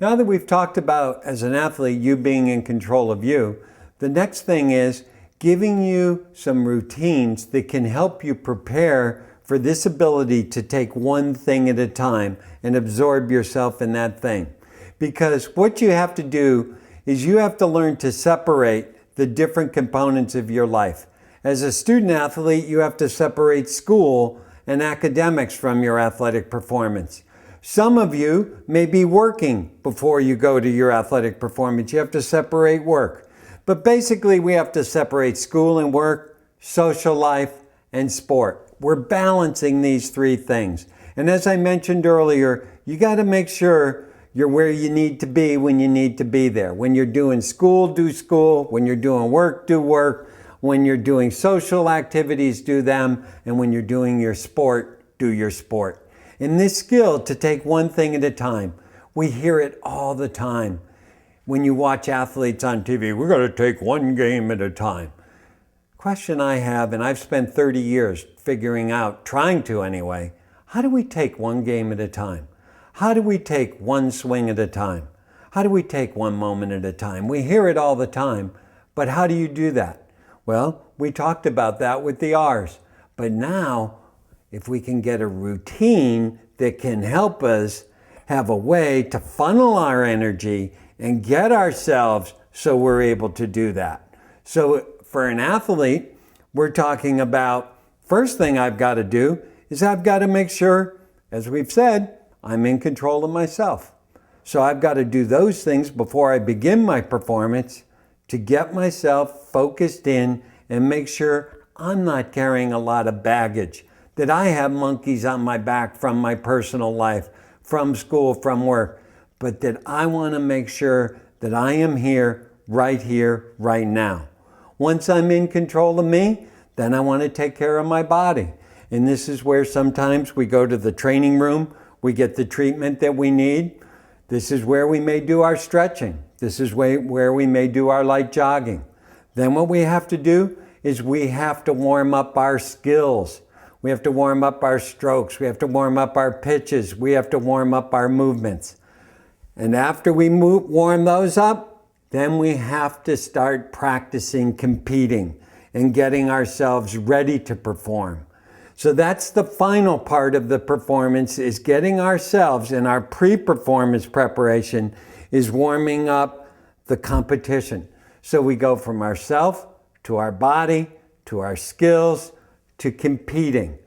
Now that we've talked about, as an athlete, you being in control of you, the next thing is giving you some routines that can help you prepare for this ability to take one thing at a time and absorb yourself in that thing. Because what you have to do is you have to learn to separate the different components of your life. As a student athlete, you have to separate school and academics from your athletic performance. Some of you may be working before you go to your athletic performance. You have to separate work. But basically, we have to separate school and work, social life, and sport. We're balancing these three things. And as I mentioned earlier, you got to make sure you're where you need to be when you need to be there. When you're doing school, do school. When you're doing work, do work. When you're doing social activities, do them. And when you're doing your sport, do your sport. And this skill to take one thing at a time, we hear it all the time. When you watch athletes on TV, we're going to take one game at a time. Question I have, and I've spent 30 years figuring out, trying to anyway, how do we take one game at a time? How do we take one swing at a time? How do we take one moment at a time? We hear it all the time, but how do you do that? Well, we talked about that with the R's. But now, if we can get a routine that can help us have a way to funnel our energy and get ourselves so we're able to do that. So for an athlete, we're talking about, first thing I've got to do is I've got to make sure, as we've said, I'm in control of myself. So I've got to do those things before I begin my performance to get myself focused in and make sure I'm not carrying a lot of baggage, that I have monkeys on my back from my personal life, from school, from work, but that I want to make sure that I am here, right now. Once I'm in control of me, then I want to take care of my body. And this is where sometimes we go to the training room, we get the treatment that we need. This is where we may do our stretching. This is where we may do our light jogging. Then what we have to do is we have to warm up our skills. We have to warm up our strokes. We have to warm up our pitches. We have to warm up our movements. And after we warm those up, then we have to start practicing competing and getting ourselves ready to perform. So that's the final part of the performance, is getting ourselves in our pre-performance preparation is warming up the competition. So we go from ourself to our body, to our skills, to competing.